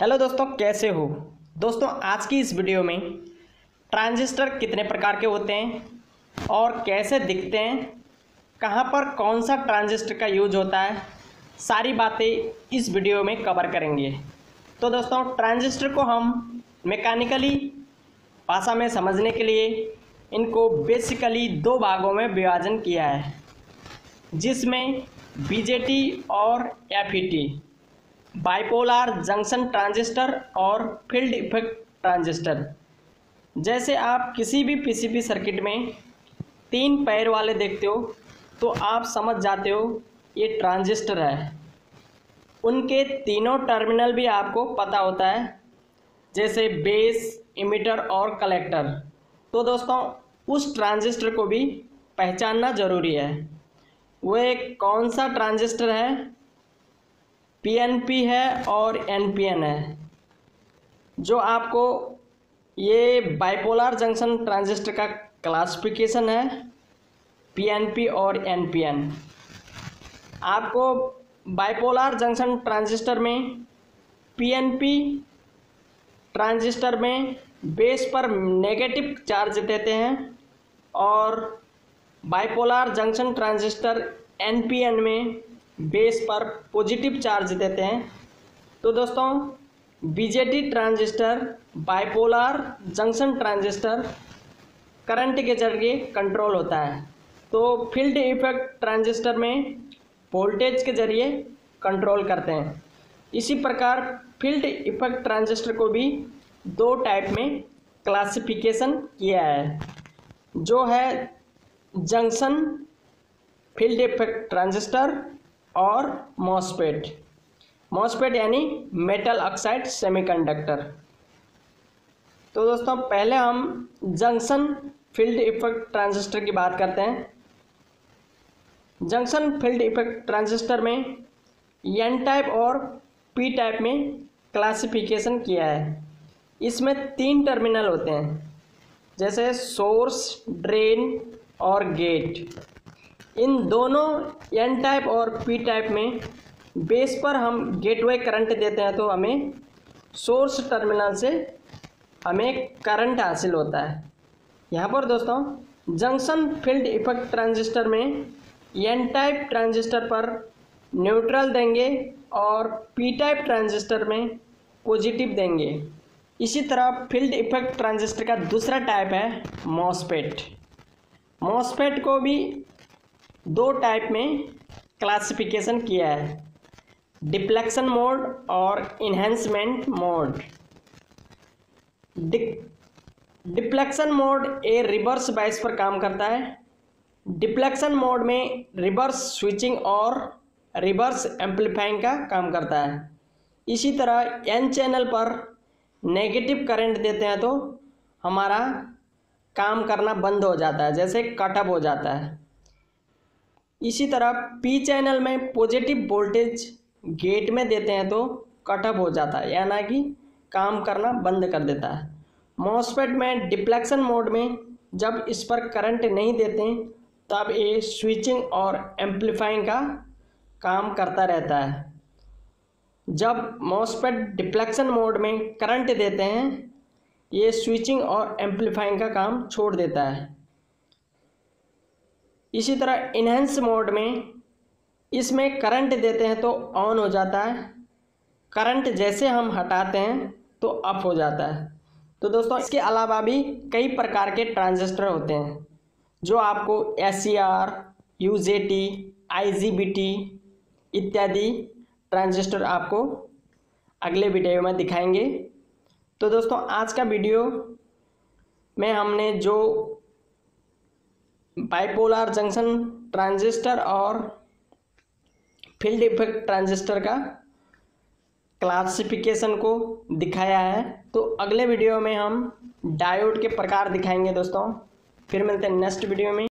Hello दोस्तों, कैसे हो दोस्तों। आज की इस वीडियो में ट्रांजिस्टर कितने प्रकार के होते हैं और कैसे दिखते हैं, कहां पर कौन सा ट्रांजिस्टर का यूज होता है, सारी बातें इस वीडियो में कवर करेंगे। तो दोस्तों, ट्रांजिस्टर को हम मैकेनिकली भाषा में समझने के लिए इनको बेसिकली दो भागों में विभाजन किया है, जिसमें बीजेटी और एफईटी, बाइपोलर जंक्शन ट्रांजिस्टर और फील्ड इफेक्ट ट्रांजिस्टर। जैसे आप किसी भी पीसीबी सर्किट में 3 पैर वाले देखते हो तो आप समझ जाते हो ये ट्रांजिस्टर है। उनके तीनों टर्मिनल भी आपको पता होता है, जैसे बेस, इमिटर और कलेक्टर। तो दोस्तों, उस ट्रांजिस्टर को भी पहचानना ज़रूरी है। वह कौन सा ट्रांजिस्टर है, पीएनपी है और एनपीएन है। जो आपको ये बाइपोलर जंक्शन ट्रांजिस्टर का क्लासिफिकेशन है, पीएनपी और एनपीएन। आपको बाइपोलर जंक्शन ट्रांजिस्टर में पीएनपी ट्रांजिस्टर में बेस पर नेगेटिव चार्ज देते हैं और बाइपोलर जंक्शन ट्रांजिस्टर एनपीएन में बेस पर पॉजिटिव चार्ज देते हैं। तो दोस्तों, BJT transistor bipolar junction transistor current के जरिए कंट्रोल होता है। तो फील्ड इफेक्ट ट्रांजिस्टर में वोल्टेज के जरिए कंट्रोल करते हैं। इसी प्रकार फील्ड इफेक्ट ट्रांजिस्टर को भी 2 टाइप में क्लासिफिकेशन किया है, जो है जंक्शन फील्ड इफेक्ट ट्रांजिस्टर और मॉसफेट यानी मेटल ऑक्साइड सेमीकंडक्टर। तो दोस्तों, पहले हम जंक्शन फील्ड इफेक्ट ट्रांजिस्टर की बात करते हैं। जंक्शन फील्ड इफेक्ट ट्रांजिस्टर में एन टाइप और पी टाइप में क्लासिफिकेशन किया है। इसमें 3 टर्मिनल होते हैं, जैसे सोर्स, ड्रेन और गेट। इन दोनों एन टाइप और पी टाइप में बेस पर हम गेटवे करंट देते हैं तो हमें सोर्स टर्मिनल से हमें करंट हासिल होता है। यहाँ पर दोस्तों, जंक्शन फील्ड इफेक्ट ट्रांजिस्टर में एन टाइप ट्रांजिस्टर पर न्यूट्रल देंगे और पी टाइप ट्रांजिस्टर में पॉजिटिव देंगे। इसी तरह फील्ड इफेक्ट ट्रांजिस्टर का दूसरा टाइप है मॉसफेट को भी 2 टाइप में क्लासिफिकेशन किया है, डिप्लेक्शन मोड और enhancement mode. Deflection mode reverse bias पर काम करता है। डिप्लेक्शन मोड में रिवर्स स्विचिंग और रिवर्स एम्पलीफाइंग का काम करता है। इसी तरह एन चैनल पर नेगेटिव करंट देते हैं तो हमारा काम करना बंद हो जाता है, जैसे कट ऑफ हो जाता है। इसी तरह पी चैनल में पॉजिटिव वोल्टेज गेट में देते हैं तो कट ऑफ हो जाता है, यानी कि काम करना बंद कर देता है। मॉसफेट में डिप्लेक्शन मोड में जब इस पर करंट नहीं देते तब ये स्विचिंग और एम्पलीफाइंग का काम करता रहता है। जब मॉसफेट डिप्लेक्शन मोड में करंट देते हैं, ये स्विचिंग और एम्पलीफाइंग का काम छोड़ देता है। इसी तरह इन्हेंस मोड में इसमें करंट देते हैं तो ऑन हो जाता है, करंट जैसे हम हटाते हैं तो ऑफ हो जाता है। तो दोस्तों, इसके अलावा भी कई प्रकार के ट्रांजिस्टर होते हैं, जो आपको SCR, UJT, IGBT इत्यादि ट्रांजिस्टर आपको अगले वीडियो में दिखाएंगे। तो दोस्तों, आज का वीडियो में हमने जो बाइपोलर जंक्शन ट्रांजिस्टर और फील्ड इफेक्ट ट्रांजिस्टर का क्लासिफिकेशन को दिखाया है, तो अगले वीडियो में हम डायोड के प्रकार दिखाएंगे दोस्तों। फिर मिलते हैं नेक्स्ट वीडियो में।